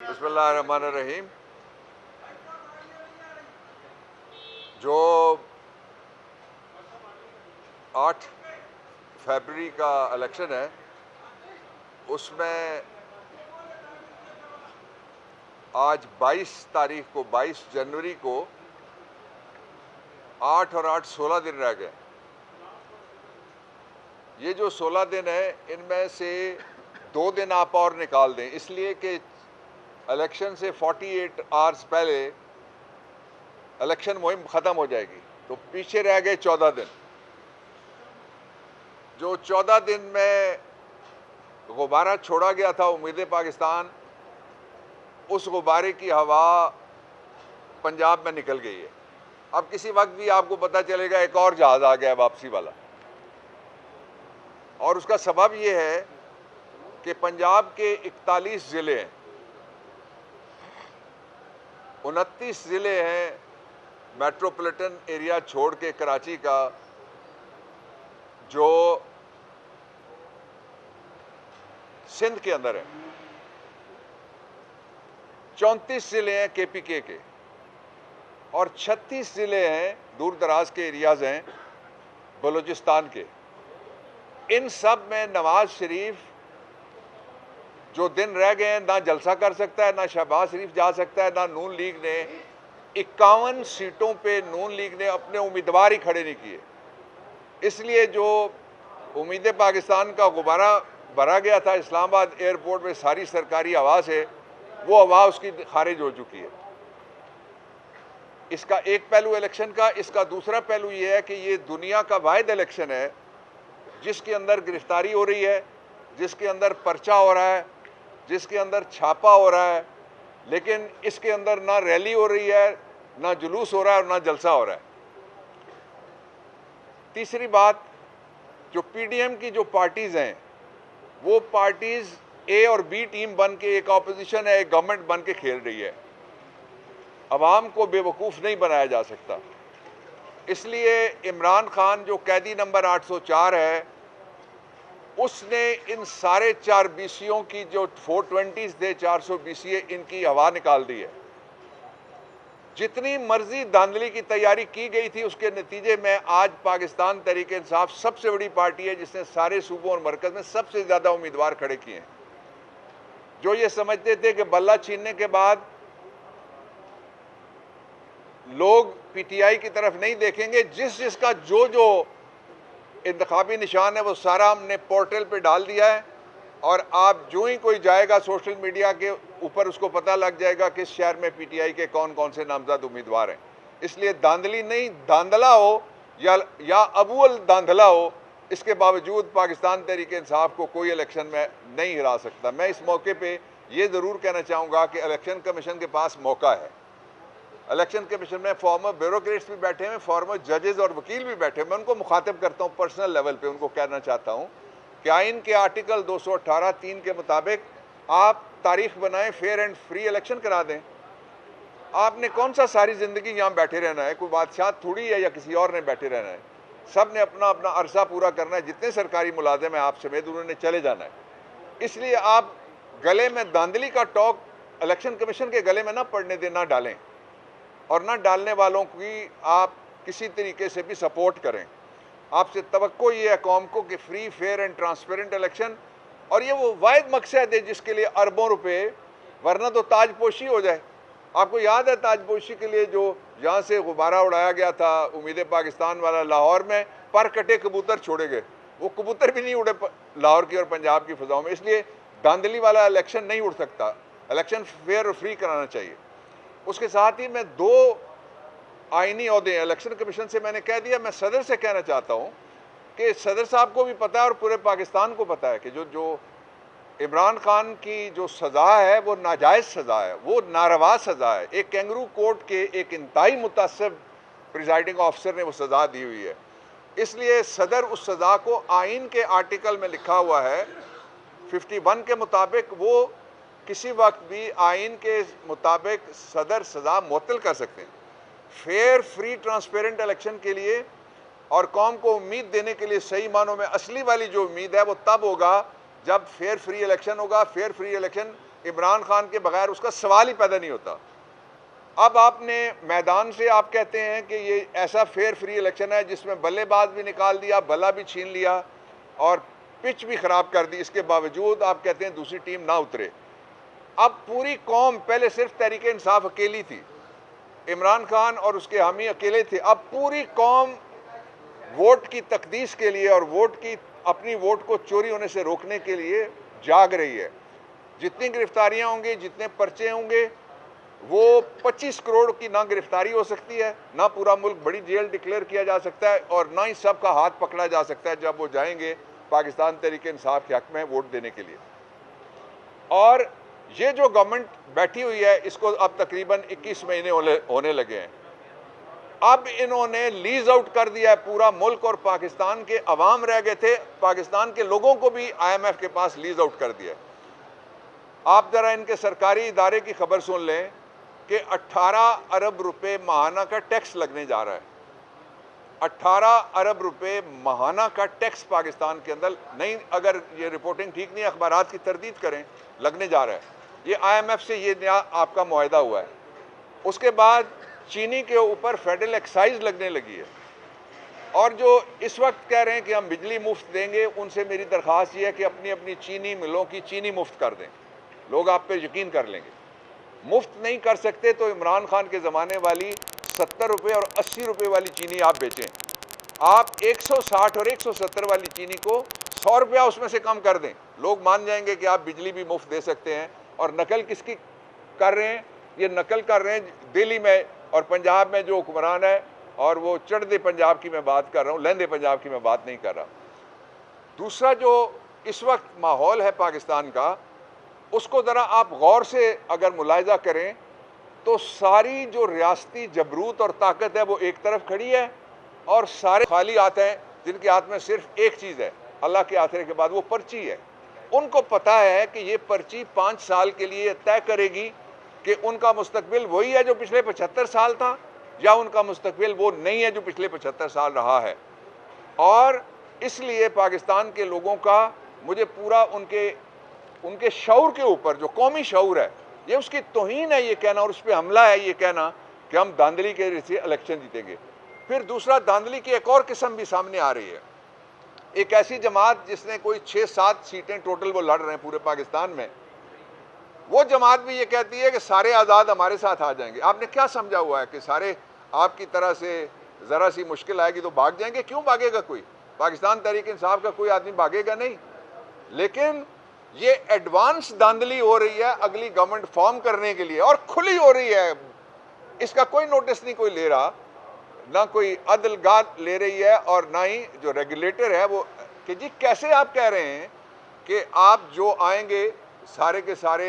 बिस्मिल्लाहिर्रहमानिर्रहीम। जो 8 फरवरी का इलेक्शन है उसमें आज 22 जनवरी को 8 और 8 16 दिन रह गए। ये जो 16 दिन है इनमें से 2 दिन आप और निकाल दें, इसलिए कि इलेक्शन से 48 आवर्स पहले इलेक्शन मुहिम ख़त्म हो जाएगी, तो पीछे रह गए 14 दिन। जो 14 दिन में गुब्बारा छोड़ा गया था उम्मीद पाकिस्तान, उस गुब्बारे की हवा पंजाब में निकल गई है। अब किसी वक्त भी आपको पता चलेगा एक और जहाज़ आ गया है वापसी वाला, और उसका सबब यह है कि पंजाब के 41 ज़िले हैं, 29 ज़िले हैं मेट्रोपॉलिटन एरिया छोड़ के कराची का, जो सिंध के अंदर है। 34 ज़िले हैं KPK के, और 36 ज़िले हैं दूर दराज के एरियाज़ हैं बलूचिस्तान के। इन सब में नवाज शरीफ जो दिन रह गए हैं, ना जलसा कर सकता है, ना शहबाज शरीफ जा सकता है, ना नून लीग ने 51 सीटों पे नून लीग ने अपने उम्मीदवार ही खड़े नहीं किए। इसलिए जो उम्मीद पाकिस्तान का गुब्बारा भरा गया था इस्लामाबाद एयरपोर्ट में, सारी सरकारी हवा से, वो हवा उसकी खारिज हो चुकी है। इसका एक पहलू इलेक्शन का, इसका दूसरा पहलू ये है कि ये दुनिया का वाहिद इलेक्शन है जिसके अंदर गिरफ्तारी हो रही है, जिसके अंदर पर्चा हो रहा है, जिसके अंदर छापा हो रहा है, लेकिन इसके अंदर ना रैली हो रही है, ना जुलूस हो रहा है और ना जलसा हो रहा है। तीसरी बात, जो PDM की जो पार्टीज़ हैं, वो पार्टीज़ A और B टीम बन के एक ऑपोजिशन है, एक गवर्नमेंट बन के खेल रही है। अवाम को बेवकूफ़ नहीं बनाया जा सकता। इसलिए इमरान खान जो कैदी नंबर 804 है, उसने इन सारे 4 BCओं की जो 420 थे, 400 BCA, इनकी हवा निकाल दी है। जितनी मर्जी धांधली की तैयारी की गई थी, उसके नतीजे में आज पाकिस्तान तहरीक इंसाफ सबसे बड़ी पार्टी है जिसने सारे सूबों और मरकज़ में सबसे ज़्यादा उम्मीदवार खड़े किए हैं। जो ये समझते थे कि बल्ला छीनने के बाद लोग PTI की तरफ नहीं देखेंगे, जिसका जो इंतखाबी निशान है वो सारा हमने पोर्टल पे डाल दिया है, और आप जो ही कोई जाएगा सोशल मीडिया के ऊपर उसको पता लग जाएगा कि इस शहर में PTI के कौन कौन से नामजद उम्मीदवार हैं। इसलिए धांधली नहीं, धांधला हो या अबूल धांधला हो, इसके बावजूद पाकिस्तान तहरीक इंसाफ को कोई इलेक्शन में नहीं हिरा सकता। मैं इस मौके पे ये ज़रूर कहना चाहूँगा कि इलेक्शन कमीशन के पास मौका है। इलेक्शन कमीशन में फॉर्मर ब्यूरोक्रेट्स भी बैठे हैं, फॉर्मर जजेस और वकील भी बैठे हैं। मैं उनको मुखातिब करता हूँ पर्सनल लेवल पे, उनको कहना चाहता हूँ कि आइन के आर्टिकल 218(3) के मुताबिक आप तारीख बनाएं, फेयर एंड फ्री इलेक्शन करा दें। आपने कौन सा सारी ज़िंदगी यहाँ बैठे रहना है? कोई बादशाह थोड़ी है या किसी और ने बैठे रहना है। सब ने अपना अपना अरसा पूरा करना है। जितने सरकारी मुलाजिम हैं आप समेत, उन्होंने चले जाना है। इसलिए आप गले में धांधली का टॉक इलेक्शन कमीशन के गले में ना पड़ने दें, ना डालें, और ना डालने वालों की आप किसी तरीके से भी सपोर्ट करें। आपसे तवक्को ये है कौम को कि free, fair and transparent election, और ये वो वाहिद मकसद है जिसके लिए अरबों रुपए, वरना तो ताजपोशी हो जाए। आपको याद है ताजपोशी के लिए जो यहाँ से गुब्बारा उड़ाया गया था उम्मीद पाकिस्तान वाला, लाहौर में पर कटे कबूतर छोड़े गए, वो कबूतर भी नहीं उड़े लाहौर की और पंजाब की फ़िज़ाओं में। इसलिए धांधली वाला इलेक्शन नहीं उड़ सकता। इलेक्शन फेयर और फ्री कराना चाहिए। उसके साथ ही मैं 2 आईनी ओहदे इलेक्शन कमीशन से मैंने कह दिया। मैं सदर से कहना चाहता हूँ कि सदर साहब को भी पता है और पूरे पाकिस्तान को पता है कि जो इमरान खान की जो सज़ा है वो नाजायज़ सज़ा है, वो नारवा सज़ा है। एक कैंगरू कोर्ट के एक इंतहाई मुतासिब प्रिजाइडिंग ऑफिसर ने वो सज़ा दी हुई है। इसलिए सदर उस सज़ा को आइन के आर्टिकल में लिखा हुआ है 51 के मुताबिक, वो किसी वक्त भी आइन के मुताबिक सदर सज़ा मुअत्तल कर सकते हैं। फेयर, फ्री, ट्रांसपेरेंट इलेक्शन के लिए और कौम को उम्मीद देने के लिए, सही मानों में असली वाली जो उम्मीद है वो तब होगा जब फेयर फ्री इलेक्शन होगा। Fair free election Imran Khan के बगैर उसका सवाल ही पैदा नहीं होता। अब आपने मैदान से आप कहते हैं कि ये ऐसा फेयर फ्री इलेक्शन है जिसमें बल्लेबाज भी निकाल दिया, बल्ला भी छीन लिया और पिच भी ख़राब कर दी, इसके बावजूद आप कहते हैं दूसरी टीम ना उतरे। अब पूरी कौम, पहले सिर्फ तहरीक इंसाफ अकेली थी, इमरान खान और उसके हामी अकेले थे, अब पूरी कौम वोट की तकदीस के लिए और अपनी वोट को चोरी होने से रोकने के लिए जाग रही है। जितनी गिरफ्तारियां होंगी, जितने पर्चे होंगे, वो 25 करोड़ की ना गिरफ्तारी हो सकती है, ना पूरा मुल्क बड़ी जेल डिक्लेयर किया जा सकता है, और ना ही सबका हाथ पकड़ा जा सकता है जब वो जाएंगे पाकिस्तान तहरीक इंसाफ के हक में वोट देने के लिए। और ये जो गवर्नमेंट बैठी हुई है, इसको अब तकरीबन 21 महीने होने लगे हैं। अब इन्होंने लीज आउट कर दिया है पूरा मुल्क, और पाकिस्तान के अवाम रह गए थे, पाकिस्तान के लोगों को भी IMF के पास लीज आउट कर दिया है। आप जरा इनके सरकारी इदारे की खबर सुन लें कि 18 अरब रुपए माहाना का टैक्स लगने जा रहा है। 18 अरब रुपए माहाना का टैक्स पाकिस्तान के अंदर, नहीं, अगर ये रिपोर्टिंग ठीक नहीं है, अखबारात की तरदीद करें, लगने जा रहा है। ये IMF से ये नया आपका मुआहदा हुआ है। उसके बाद चीनी के ऊपर फेडरल एक्साइज लगने लगी है, और जो इस वक्त कह रहे हैं कि हम बिजली मुफ्त देंगे, उनसे मेरी दरख्वास्त ये है कि अपनी अपनी चीनी मिलों की चीनी मुफ्त कर दें, लोग आप पे यकीन कर लेंगे। मुफ्त नहीं कर सकते तो इमरान खान के ज़माने वाली 70 रुपये और 80 रुपये वाली चीनी आप बेचें। आप 160 और 170 वाली चीनी को 100 रुपया उसमें से कम कर दें, लोग मान जाएंगे कि आप बिजली भी मुफ्त दे सकते हैं। और नकल किसकी कर रहे हैं? ये नकल कर रहे हैं दिल्ली में और पंजाब में जो हुक्मरान है, और वो चढ़दे पंजाब की मैं बात कर रहा हूँ, लहंदे पंजाब की मैं बात नहीं कर रहा। दूसरा जो इस वक्त माहौल है पाकिस्तान का, उसको ज़रा आप गौर से अगर मुलाहिजा करें तो सारी जो रियासती जबरूत और ताकत है वो एक तरफ खड़ी है, और सारे खाली हाथ हैं जिनके हाथ में सिर्फ एक चीज़ है, अल्लाह के आखिर के बाद वो पर्ची है। उनको पता है कि ये पर्ची 5 साल के लिए तय करेगी कि उनका मुस्तकबिल वही है जो पिछले 75 साल था, या उनका मुस्तकबिल वो नहीं है जो पिछले 75 साल रहा है। और इसलिए पाकिस्तान के लोगों का, मुझे पूरा उनके शऊर के ऊपर, जो कौमी शऊर है, ये उसकी तौहीन है ये कहना, और उस पर हमला है ये कहना कि हम धांधली के जरिए इलेक्शन जीतेंगे। फिर दूसरा, धांधली की एक और किस्म भी सामने आ रही है। एक ऐसी जमात जिसने कोई 6-7 सीटें टोटल वो लड़ रहे हैं पूरे पाकिस्तान में, वो जमात भी ये कहती है कि सारे आज़ाद हमारे साथ आ जाएंगे। आपने क्या समझा हुआ है कि सारे आपकी तरह से ज़रा सी मुश्किल आएगी तो भाग जाएंगे? क्यों भागेगा कोई? पाकिस्तान तहरीक इंसाफ का कोई आदमी भागेगा नहीं। लेकिन ये एडवांस धांधली हो रही है अगली गवर्नमेंट फॉर्म करने के लिए, और खुली हो रही है। इसका कोई नोटिस नहीं कोई ले रहा, ना कोई अदलगाह ले रही है, और ना ही जो रेगुलेटर है वो, कि जी कैसे आप कह रहे हैं कि आप जो आएंगे सारे के सारे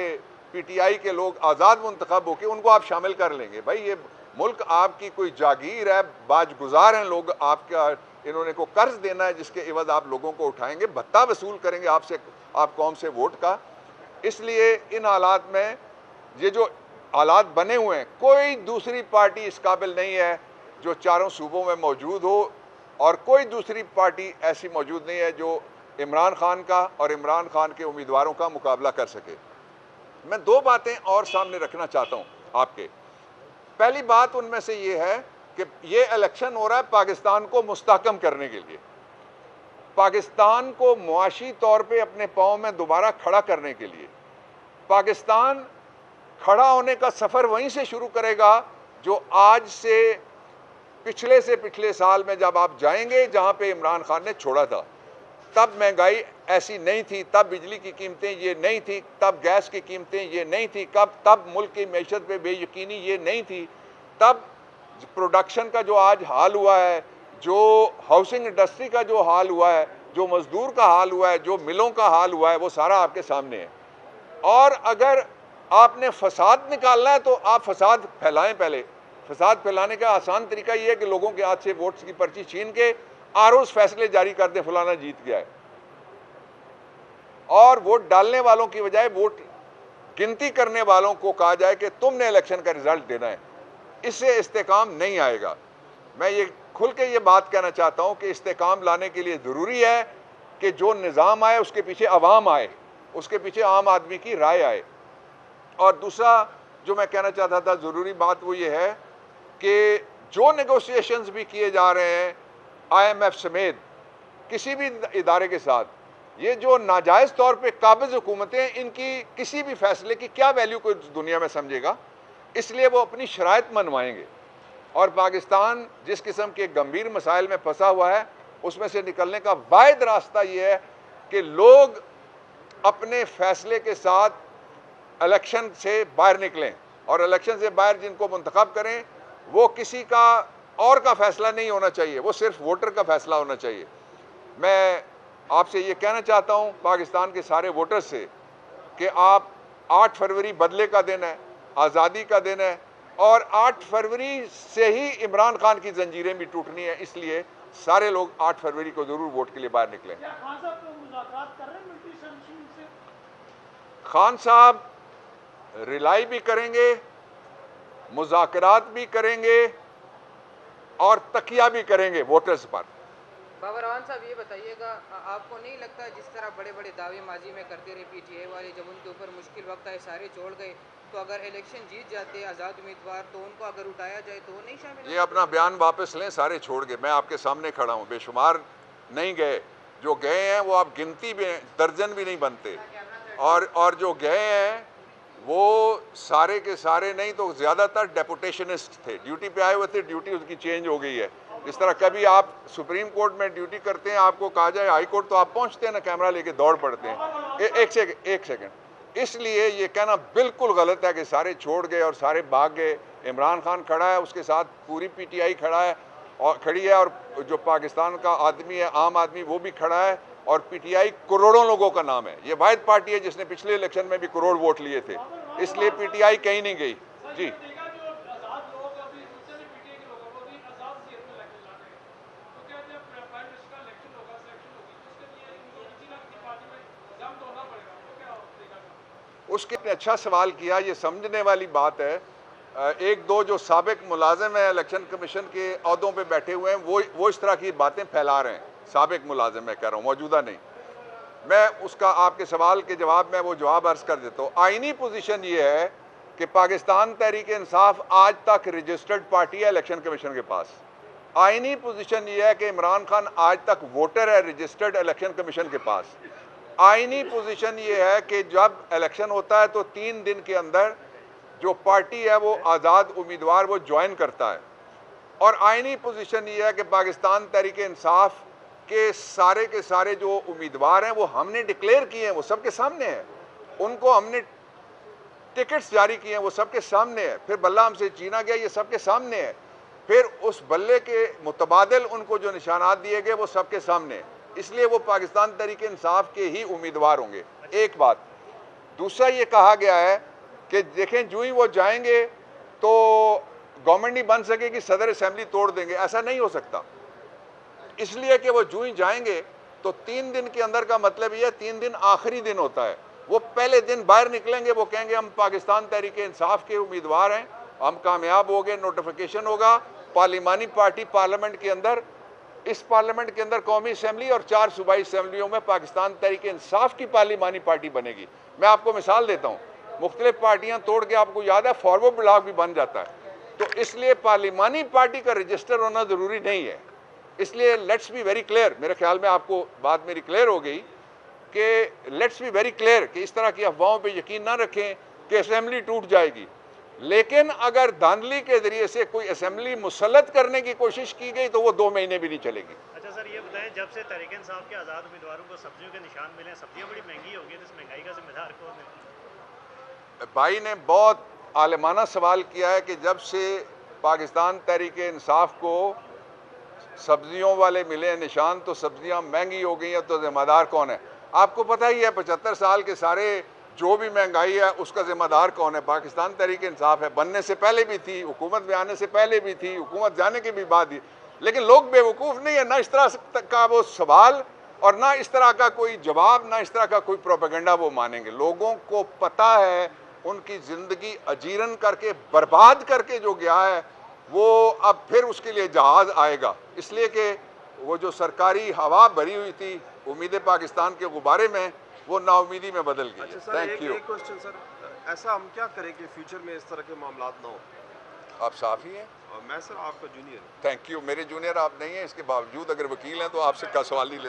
PTI के लोग आज़ाद मुंतखब होकर उनको आप शामिल कर लेंगे। भाई ये मुल्क आपकी कोई जागीर है, बाजगुजार हैं लोग, आपका इन्होंने को कर्ज देना है जिसके एवज आप लोगों को उठाएंगे, भत्ता वसूल करेंगे आपसे, आप कौम से वोट का। इसलिए इन हालात में, ये जो हालात बने हुए हैं, कोई दूसरी पार्टी इस काबिल नहीं है जो चारों सूबों में मौजूद हो, और कोई दूसरी पार्टी ऐसी मौजूद नहीं है जो इमरान खान का और इमरान खान के उम्मीदवारों का मुकाबला कर सके। मैं 2 बातें और सामने रखना चाहता हूँ आपके। पहली बात उनमें से ये है कि ये इलेक्शन हो रहा है पाकिस्तान को मुस्तहकम करने के लिए, पाकिस्तान को मुआशी तौर पे अपने पाँव में दोबारा खड़ा करने के लिए। पाकिस्तान खड़ा होने का सफ़र वहीं से शुरू करेगा जो आज से पिछले साल में जब आप जाएंगे जहाँ पे इमरान खान ने छोड़ा था। तब महंगाई ऐसी नहीं थी, तब बिजली की कीमतें ये नहीं थी, तब गैस की कीमतें ये नहीं थी, तब मुल्क की मैशत पे बेयकीनी ये नहीं थी, तब प्रोडक्शन का जो आज हाल हुआ है, जो हाउसिंग इंडस्ट्री का जो हाल हुआ है, जो मजदूर का हाल हुआ है, जो मिलों का हाल हुआ है, वो सारा आपके सामने है। और अगर आपने फसाद निकालना है तो आप फसाद फैलाएं। पहले फसाद फैलाने का आसान तरीका ये है कि लोगों के हाथ से वोट्स की पर्ची छीन के आरोज फैसले जारी कर दें, फलाना जीत गया है, और वोट डालने वालों की बजाय वोट गिनती करने वालों को कहा जाए कि तुमने इलेक्शन का रिजल्ट देना है। इससे इस्तेकाम नहीं आएगा। मैं ये खुल के ये बात कहना चाहता हूँ कि इस्तेकाम लाने के लिए ज़रूरी है कि जो निज़ाम आए उसके पीछे अवाम आए, उसके पीछे आम आदमी की राय आए। और दूसरा जो मैं कहना चाहता था ज़रूरी बात वो ये है कि जो नेगोशिएशंस भी किए जा रहे हैं IMF समेत किसी भी इदारे के साथ, ये जो नाजायज़ तौर पे काबिज़ हुकूमतें, इनकी किसी भी फैसले की क्या वैल्यू कोई दुनिया में समझेगा, इसलिए वो अपनी शराइत मनवाएंगे। और पाकिस्तान जिस किस्म के गंभीर मसाइल में फंसा हुआ है, उसमें से निकलने का वाहिद रास्ता ये है कि लोग अपने फैसले के साथ इलेक्शन से बाहर निकलें, और इलेक्शन से बाहर जिनको मुंतखब करें वो किसी का और का फैसला नहीं होना चाहिए, वो सिर्फ वोटर का फैसला होना चाहिए। मैं आपसे ये कहना चाहता हूँ पाकिस्तान के सारे वोटर्स से कि आप 8 फरवरी बदले का दिन है, आज़ादी का दिन है, और 8 फरवरी से ही इमरान खान की जंजीरें भी टूटनी है, इसलिए सारे लोग 8 फरवरी को ज़रूर वोट के लिए बाहर निकलें। खान साहब रिलाई भी करेंगे, मुज़ाकरात भी करेंगे और तकिया भी करेंगे वोटर्स पर। बाबर रवान साहब, ये बताइएगा, आपको नहीं लगता जिस तरह बड़े बड़े दावे माजी में करते रहे PTI वाले, जब उनके ऊपर मुश्किल वक्त आए सारे छोड़ गए, तो अगर इलेक्शन जीत जाते आज़ाद उम्मीदवार तो उनको अगर उठाया जाए तो वो नहीं शामिल? ये अपना बयान वापस लें, सारे छोड़ गए। मैं आपके सामने खड़ा हूँ, बेशुमार नहीं गए, जो गए हैं वो आप गिनती भी दर्जन भी नहीं बनते, और जो गए हैं वो सारे के सारे नहीं तो ज़्यादातर डेपुटेशनिस्ट थे, ड्यूटी पे आए हुए थे, ड्यूटी उसकी चेंज हो गई है। इस तरह कभी आप सुप्रीम कोर्ट में ड्यूटी करते हैं, आपको कहा जाए हाई कोर्ट, तो आप पहुंचते हैं ना, कैमरा लेके दौड़ पड़ते हैं। एक सेकंड, इसलिए ये कहना बिल्कुल गलत है कि सारे छोड़ गए और सारे भाग गए। इमरान खान खड़ा है, उसके साथ पूरी PTI खड़ा है और खड़ी है, और जो पाकिस्तान का आदमी है, आम आदमी, वो भी खड़ा है, और PTI करोड़ों लोगों का नाम है। ये वाहिद पार्टी है जिसने पिछले इलेक्शन में भी करोड़ वोट लिए थे, इसलिए PTI कहीं नहीं गई। जी, उसके अच्छा सवाल किया, ये समझने वाली बात है। एक दो जो साबिक मुलाजिम है इलेक्शन कमीशन के अहदों पे बैठे हुए हैं, वो इस तरह की बातें फैला रहे हैं। साबिक मुलाजिम मैं कह रहा हूँ, मौजूदा नहीं। मैं उसका आपके सवाल के जवाब में वो जवाब अर्ज कर देता हूँ। आईनी पोजीशन ये है कि पाकिस्तान तहरीक इंसाफ आज तक रजिस्टर्ड पार्टी है इलेक्शन कमीशन के पास। आईनी पोजीशन ये है कि इमरान खान आज तक वोटर है रजिस्टर्ड इलेक्शन कमीशन के पास। आईनी पोजीशन ये है कि जब इलेक्शन होता है तो 3 दिन के अंदर जो पार्टी है वो आज़ाद उम्मीदवार वो ज्वाइन करता है। और आईनी पोजीशन ये है कि पाकिस्तान तहरीक इंसाफ के सारे जो उम्मीदवार हैं वो हमने डिक्लेयर किए हैं, वो सबके सामने हैं। उनको हमने टिकट्स जारी किए हैं, वो सबके सामने है। फिर बल्ला हमसे छीना गया, ये सबके सामने है। फिर उस बल्ले के मुतबादिल उनको जो निशानात दिए गए वो सबके सामने है। इसलिए वो पाकिस्तान तहरीक इंसाफ के ही उम्मीदवार होंगे। एक बात। दूसरा ये कहा गया है कि देखें जो ही वो जाएंगे तो गवर्नमेंट नहीं बन सकेगी, सदर असेंबली तोड़ देंगे। ऐसा नहीं हो सकता, इसलिए कि वो जो ही जाएंगे तो 3 दिन के अंदर का मतलब ये 3 दिन आखिरी दिन होता है। वो पहले दिन बाहर निकलेंगे, वो कहेंगे हम पाकिस्तान तहरीक इंसाफ के उम्मीदवार हैं, हम कामयाब हो गए, नोटिफिकेशन होगा, पार्लिमानी पार्टी पार्लियामेंट के अंदर, इस पार्लियामेंट के अंदर कौमी असम्बली और 4 सूबाई असम्बलियों में पाकिस्तान तहरीक इंसाफ की पार्लिमानी पार्टी बनेगी। मैं आपको मिसाल देता हूँ, मुख्तलिफ पार्टियाँ तोड़ के, आपको याद है फॉरवर्ड ब्लॉक भी बन जाता है। तो इसलिए पार्लिमानी पार्टी का रजिस्टर होना ज़रूरी नहीं है। इसलिए लेट्स बी वेरी क्लियर, मेरे ख्याल में आपको बात मेरी क्लियर हो गई कि लेट्स बी वेरी क्लियर कि इस तरह की अफवाहों पे यकीन ना रखें कि असेंबली टूट जाएगी। लेकिन अगर धांधली के जरिए से कोई असेंबली मुसल्लत करने की कोशिश की गई तो वो 2 महीने भी नहीं चलेगी। अच्छा सर, ये बताएं, जब से तहरीक इंसाफ के आज़ाद उम्मीदवारों को सब्जियों के निशान मिले, सब्जियां बड़ी महंगी हो गई, तो इस महंगाई का जिम्मेदार कौन है? भाई ने बहुत आलिमाना सवाल किया है कि जब से पाकिस्तान तहरीक इंसाफ को सब्जियों वाले मिले निशान तो सब्जियां महंगी हो गई हैं, तो जिम्मेदार कौन है? आपको पता ही है 75 साल के सारे जो भी महंगाई है उसका जिम्मेदार कौन है? पाकिस्तान तहरीक इंसाफ है। बनने से पहले भी थी, हुकूमत में आने से पहले भी थी, हुकूमत जाने के भी बाद ही। लेकिन लोग बेवकूफ़ नहीं है, ना इस तरह का वो सवाल और ना इस तरह का कोई जवाब, ना इस तरह का कोई प्रोपेगेंडा वो मानेंगे। लोगों को पता है उनकी ज़िंदगी अजीरन करके बर्बाद करके जो गया है वो अब फिर उसके लिए जहाज़ आएगा। इसलिए कि वो जो सरकारी हवा भरी हुई थी उम्मीद पाकिस्तान के गुब्बारे में, वो नाउमीदी में बदल गई। अच्छा सर, थैंक यू। एक क्वेश्चन सर, ऐसा हम क्या करें कि फ्यूचर में इस तरह के मामला ना हो? आप साफ़ ही हैं। मैं सर आपका जूनियर हूँ। Thank you. मेरे जूनियर आप नहीं हैं, इसके बावजूद अगर वकील हैं तो आपसे का सवाल नहीं ले